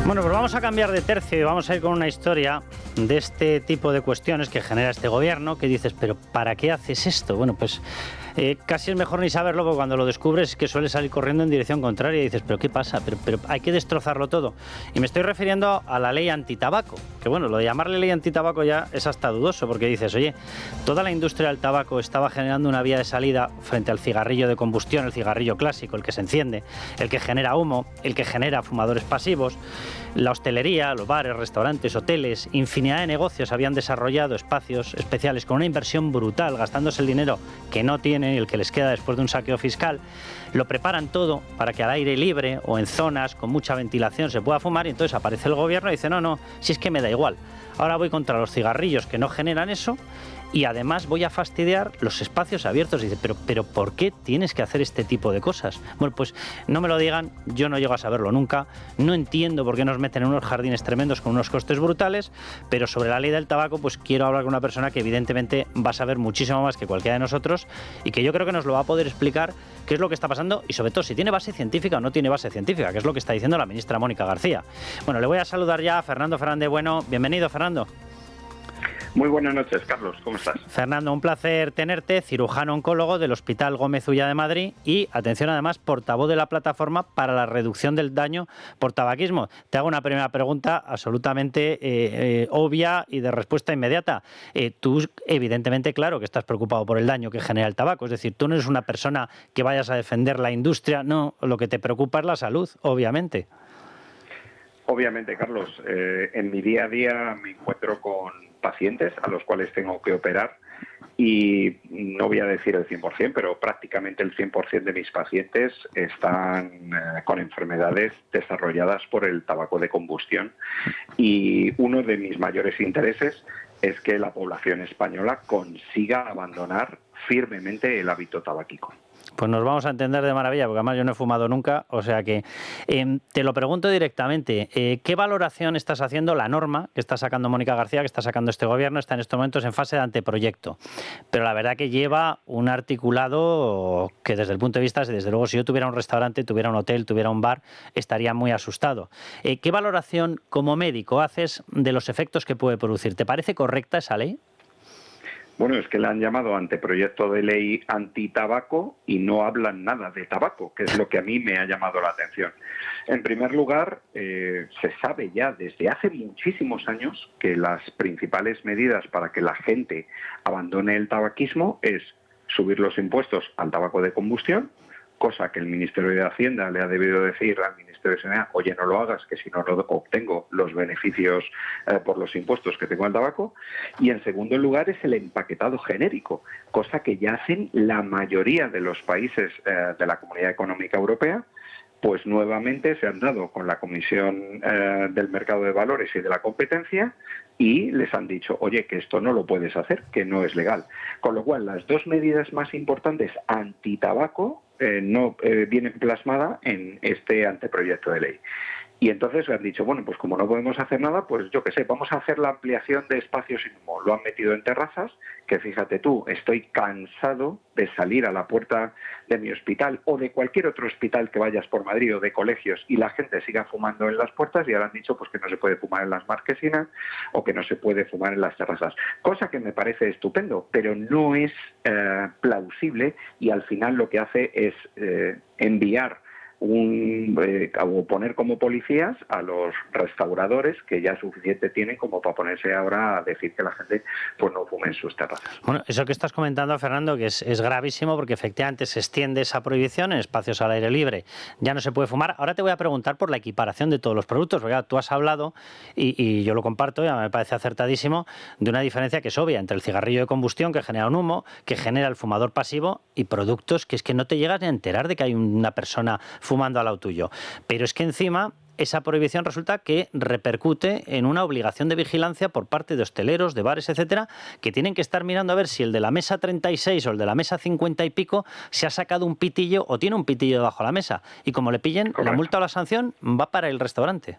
Bueno, pues vamos a cambiar de tercio y vamos a ir con una historia de este tipo de cuestiones que genera este gobierno, que dices, pero ¿para qué haces esto? Bueno, pues casi es mejor ni saberlo, porque cuando lo descubres es que suele salir corriendo en dirección contraria y dices, pero ¿qué pasa? Pero hay que destrozarlo todo. Y me estoy refiriendo a la ley antitabaco, que bueno, lo de llamarle ley antitabaco ya es hasta dudoso, porque dices, oye, toda la industria del tabaco estaba generando una vía de salida frente al cigarrillo de combustión, el cigarrillo clásico, el que se enciende, el que genera humo, el que genera fumadores pasivos. La hostelería, los bares, restaurantes, hoteles, infinidad de negocios habían desarrollado espacios especiales con una inversión brutal, gastándose el dinero que no tienen y el que les queda después de un saqueo fiscal. Lo preparan todo para que al aire libre o en zonas con mucha ventilación se pueda fumar, y entonces aparece el gobierno y dice, no, si es que me da igual. Ahora voy contra los cigarrillos que no generan eso y además voy a fastidiar los espacios abiertos. Y dice, pero ¿por qué tienes que hacer este tipo de cosas? Bueno, pues no me lo digan, yo no llego a saberlo nunca, no entiendo por qué nos meten en unos jardines tremendos con unos costes brutales, pero sobre la ley del tabaco pues quiero hablar con una persona que evidentemente va a saber muchísimo más que cualquiera de nosotros y que yo creo que nos lo va a poder explicar qué es lo que está pasando y sobre todo si tiene base científica o no tiene base científica, que es lo que está diciendo la ministra Mónica García. Bueno, le voy a saludar ya a Fernando Fernández Bueno. Bienvenido, Fernando. Muy buenas noches, Carlos. ¿Cómo estás? Fernando, un placer tenerte, cirujano oncólogo del Hospital Gómez Ulla de Madrid y, atención además, portavoz de la Plataforma para la Reducción del Daño por Tabaquismo. Te hago una primera pregunta absolutamente obvia y de respuesta inmediata. Tú, evidentemente, claro que estás preocupado por el daño que genera el tabaco. Es decir, tú no eres una persona que vayas a defender la industria, no, lo que te preocupa es la salud, obviamente. Obviamente, Carlos. En mi día a día me encuentro con pacientes a los cuales tengo que operar y no voy a decir el 100%, pero prácticamente el 100% de mis pacientes están con enfermedades desarrolladas por el tabaco de combustión y uno de mis mayores intereses es que la población española consiga abandonar firmemente el hábito tabáquico. Pues nos vamos a entender de maravilla, porque además yo no he fumado nunca, o sea que te lo pregunto directamente. ¿Qué valoración estás haciendo la norma que está sacando Mónica García, que está sacando este gobierno? Está en estos momentos en fase de anteproyecto, pero la verdad que lleva un articulado que desde el punto de vista, desde luego, si yo tuviera un restaurante, tuviera un hotel, tuviera un bar, estaría muy asustado. ¿Qué valoración como médico haces de los efectos que puede producir? ¿Te parece correcta esa ley? Bueno, es que le han llamado anteproyecto de ley antitabaco y no hablan nada de tabaco, que es lo que a mí me ha llamado la atención. En primer lugar, se sabe ya desde hace muchísimos años que las principales medidas para que la gente abandone el tabaquismo es subir los impuestos al tabaco de combustión, cosa que el Ministerio de Hacienda le ha debido decir al Ministerio de Sanidad, oye, no lo hagas, que si no, no obtengo los beneficios por los impuestos que tengo al tabaco. Y en segundo lugar es el empaquetado genérico, cosa que ya hacen la mayoría de los países de la Comunidad Económica Europea. Pues nuevamente se han dado con la Comisión del Mercado de Valores y de la Competencia y les han dicho, oye, que esto no lo puedes hacer, que no es legal. Con lo cual, las dos medidas más importantes antitabaco no vienen plasmadas en este anteproyecto de ley. Y entonces le han dicho, bueno, pues como no podemos hacer nada, pues yo qué sé, vamos a hacer la ampliación de espacios sin humo. Lo han metido en terrazas, que fíjate tú, estoy cansado de salir a la puerta de mi hospital o de cualquier otro hospital que vayas por Madrid o de colegios y la gente siga fumando en las puertas y ahora han dicho pues que no se puede fumar en las marquesinas o que no se puede fumar en las terrazas. Cosa que me parece estupendo, pero no es plausible y al final lo que hace es enviar o poner como policías a los restauradores que ya suficiente tienen como para ponerse ahora a decir que la gente pues no fume en sus terrazas. Bueno, eso que estás comentando, Fernando, que es gravísimo porque efectivamente se extiende esa prohibición en espacios al aire libre. Ya no se puede fumar. Ahora te voy a preguntar por la equiparación de todos los productos, porque tú has hablado, y yo lo comparto, ya me parece acertadísimo, de una diferencia que es obvia entre el cigarrillo de combustión que genera un humo, que genera el fumador pasivo y productos que es que no te llegas ni a enterar de que hay una persona fumando al lado tuyo. Pero es que encima esa prohibición resulta que repercute en una obligación de vigilancia por parte de hosteleros, de bares, etcétera, que tienen que estar mirando a ver si el de la mesa 36 o el de la mesa 50 y pico se ha sacado un pitillo o tiene un pitillo debajo de la mesa. Y como le pillen, correcto, la multa o la sanción va para el restaurante.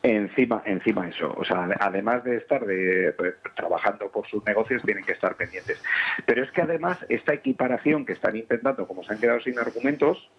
Encima eso, o sea, además de estar trabajando por sus negocios, tienen que estar pendientes. Pero es que además esta equiparación que están intentando, como se han quedado sin argumentos,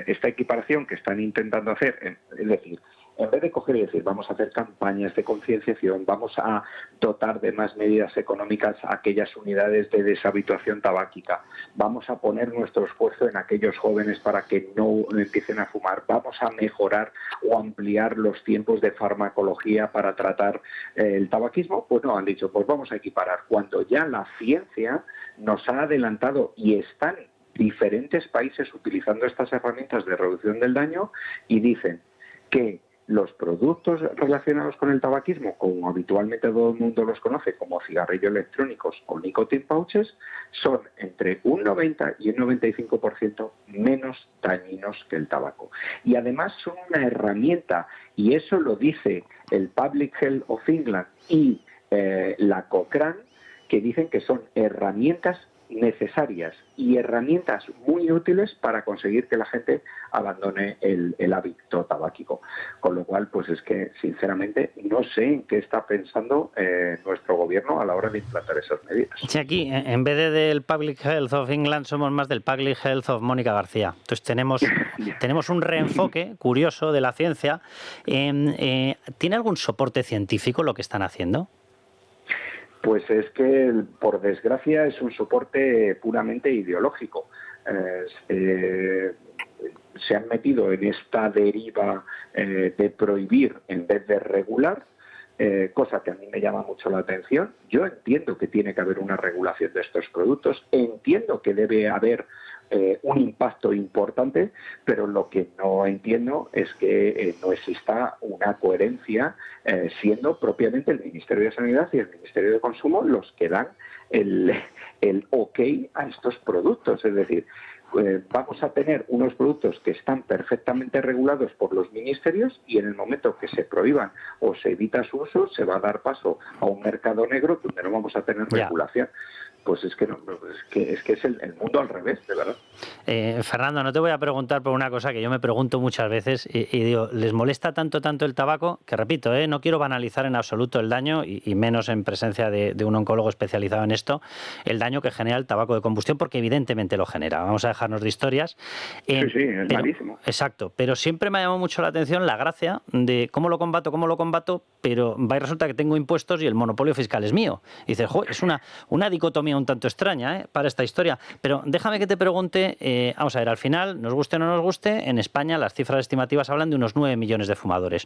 esta equiparación que están intentando hacer, es decir, en vez de coger y decir, vamos a hacer campañas de concienciación, vamos a dotar de más medidas económicas a aquellas unidades de deshabituación tabáquica, vamos a poner nuestro esfuerzo en aquellos jóvenes para que no empiecen a fumar, vamos a mejorar o ampliar los tiempos de farmacología para tratar el tabaquismo, pues no, han dicho, pues vamos a equiparar, cuando ya la ciencia nos ha adelantado y están diferentes países utilizando estas herramientas de reducción del daño y dicen que los productos relacionados con el tabaquismo, como habitualmente todo el mundo los conoce como cigarrillos electrónicos o nicotine pouches, son entre un 90 y un 95% menos dañinos que el tabaco. Y además son una herramienta, y eso lo dice el Public Health of England y la Cochrane, que dicen que son herramientas necesarias y herramientas muy útiles para conseguir que la gente abandone el hábito tabáquico. Con lo cual, pues es que, sinceramente, no sé en qué está pensando nuestro gobierno a la hora de implantar esas medidas. Sí, aquí, en vez del Public Health of England, somos más del Public Health of Mónica García. Entonces tenemos un reenfoque curioso de la ciencia. ¿Tiene algún soporte científico lo que están haciendo? Pues es que, por desgracia, es un soporte puramente ideológico. Se han metido en esta deriva de prohibir en vez de regular, cosa que a mí me llama mucho la atención. Yo entiendo que tiene que haber una regulación de estos productos, entiendo que debe haber un impacto importante, pero lo que no entiendo es que no exista una coherencia, siendo propiamente el Ministerio de Sanidad y el Ministerio de Consumo los que dan el ok a estos productos. Es decir, vamos a tener unos productos que están perfectamente regulados por los ministerios y en el momento que se prohíban o se evita su uso, se va a dar paso a un mercado negro donde no vamos a tener regulación. Pues es que no, es que es el mundo al revés, de verdad. Fernando, no te voy a preguntar por una cosa que yo me pregunto muchas veces y digo, ¿les molesta tanto el tabaco? Que repito, no quiero banalizar en absoluto el daño y menos en presencia de un oncólogo especializado en esto, el daño que genera el tabaco de combustión, porque evidentemente lo genera. Vamos a dejarnos de historias. Sí, es malísimo. Exacto, pero siempre me ha llamado mucho la atención la gracia de cómo lo combato, pero va y resulta que tengo impuestos y el monopolio fiscal es mío. Y dices, es una dicotomía un tanto extraña para esta historia. Pero déjame que te pregunte, vamos a ver, al final, nos guste o no nos guste, en España las cifras estimativas hablan de unos 9 millones de fumadores.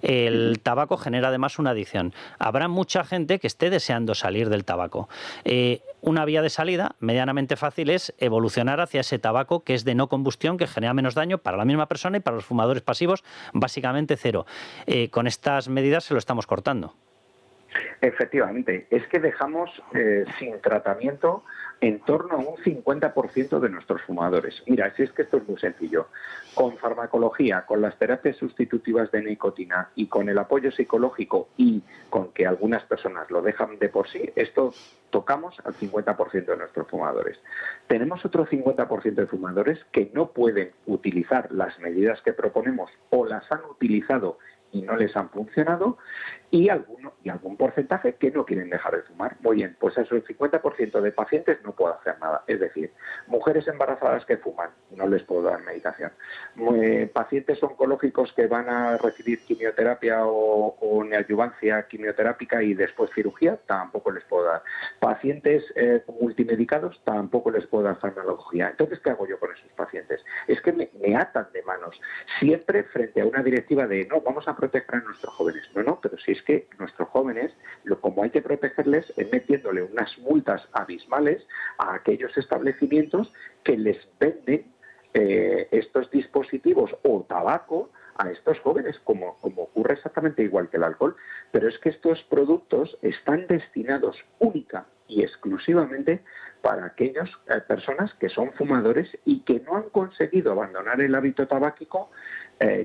El tabaco genera además una adicción. Habrá mucha gente que esté deseando salir del tabaco. Una vía de salida medianamente fácil es evolucionar hacia ese tabaco que es de no combustión, que genera menos daño para la misma persona y para los fumadores pasivos, básicamente cero. Con estas medidas se lo estamos cortando. Efectivamente, es que dejamos sin tratamiento en torno a un 50% de nuestros fumadores. Mira, si es que esto es muy sencillo. Con farmacología, con las terapias sustitutivas de nicotina y con el apoyo psicológico y con que algunas personas lo dejan de por sí, esto tocamos al 50% de nuestros fumadores. Tenemos otro 50% de fumadores que no pueden utilizar las medidas que proponemos o las han utilizado y no les han funcionado, y algún porcentaje que no quieren dejar de fumar. Muy bien, pues eso, el 50% de pacientes no puede hacer nada. Es decir, mujeres embarazadas que fuman, no les puedo dar medicación. Pacientes oncológicos que van a recibir quimioterapia o neoadyuvancia quimioterápica y después cirugía, tampoco les puedo dar. Pacientes multimedicados, tampoco les puedo dar farmacología. Entonces, ¿qué hago yo con esos pacientes? Es que me atan de manos. Siempre frente a una directiva de, no, vamos a proteger a nuestros jóvenes. No, pero si es que nuestros jóvenes, como hay que protegerles, es metiéndole unas multas abismales a aquellos establecimientos que les venden estos dispositivos o tabaco a estos jóvenes, como ocurre exactamente igual que el alcohol. Pero es que estos productos están destinados única y exclusivamente para aquellas personas que son fumadores y que no han conseguido abandonar el hábito tabáquico,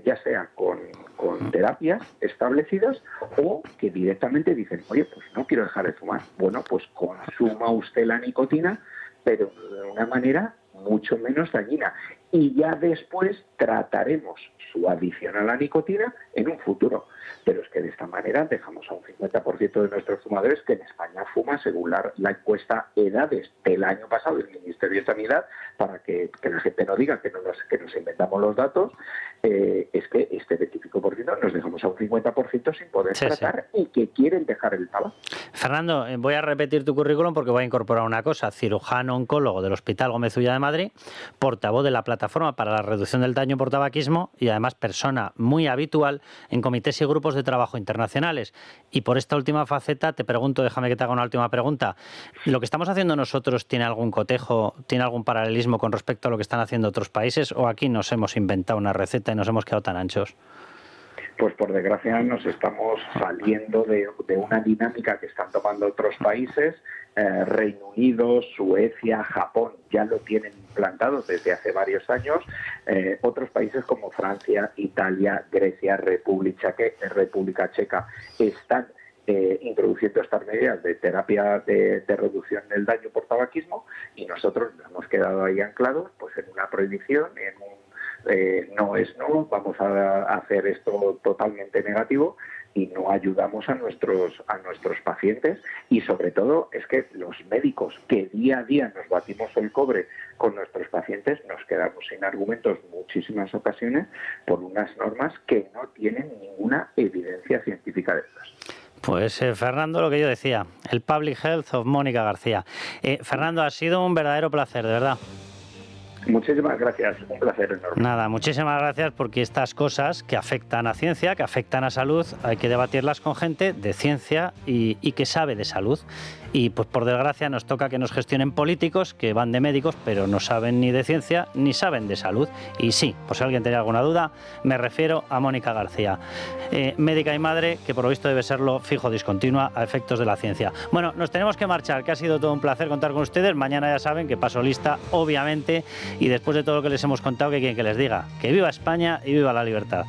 ya sea con terapias establecidas o que directamente dicen, oye, pues no quiero dejar de fumar. Bueno, pues consuma usted la nicotina, pero de una manera mucho menos dañina. Y ya después trataremos su adicción a la nicotina en un futuro. Pero es que de esta manera dejamos a un 50% de nuestros fumadores que en España fuma, según la encuesta Edades del año pasado del Ministerio de Sanidad, para que la gente no diga que nos inventamos los datos, es que este 25% nos dejamos a un 50% sin poder Sí, tratar y que quieren dejar el tabaco. Fernando, voy a repetir tu currículum porque voy a incorporar una cosa. Cirujano oncólogo del Hospital Gómez Ulla de Madrid, portavoz de la Plataforma para la Reducción del Daño por Tabaquismo y además persona muy habitual en comités y grupos de trabajo internacionales. Y por esta última faceta te pregunto, déjame que te haga una última pregunta. ¿Lo que estamos haciendo nosotros tiene algún cotejo, tiene algún paralelismo con respecto a lo que están haciendo otros países o aquí nos hemos inventado una receta y nos hemos quedado tan anchos? Pues por desgracia nos estamos saliendo de una dinámica que están tomando otros países. Reino Unido, Suecia, Japón ya lo tienen implantado desde hace varios años. Otros países como Francia, Italia, Grecia, República Checa están introduciendo estas medidas de terapia de reducción del daño por tabaquismo y nosotros nos hemos quedado ahí anclados pues en una prohibición, en un no es no, vamos a hacer esto totalmente negativo y no ayudamos a nuestros pacientes y sobre todo es que los médicos que día a día nos batimos el cobre con nuestros pacientes nos quedamos sin argumentos muchísimas ocasiones por unas normas que no tienen ninguna evidencia científica detrás. Pues Fernando, lo que yo decía, el Public Health of Mónica García. Fernando, ha sido un verdadero placer, de verdad. Muchísimas gracias, un placer enorme. Nada, muchísimas gracias porque estas cosas que afectan a ciencia, que afectan a salud, hay que debatirlas con gente de ciencia y que sabe de salud. Y pues por desgracia nos toca que nos gestionen políticos que van de médicos pero no saben ni de ciencia ni saben de salud. Y sí, por si alguien tenía alguna duda, me refiero a Mónica García, médica y madre que por lo visto debe serlo fijo discontinua a efectos de la ciencia. Bueno, nos tenemos que marchar, que ha sido todo un placer contar con ustedes. Mañana ya saben que paso lista, obviamente, y después de todo lo que les hemos contado, ¿qué quieren que les diga? Que viva España y viva la libertad.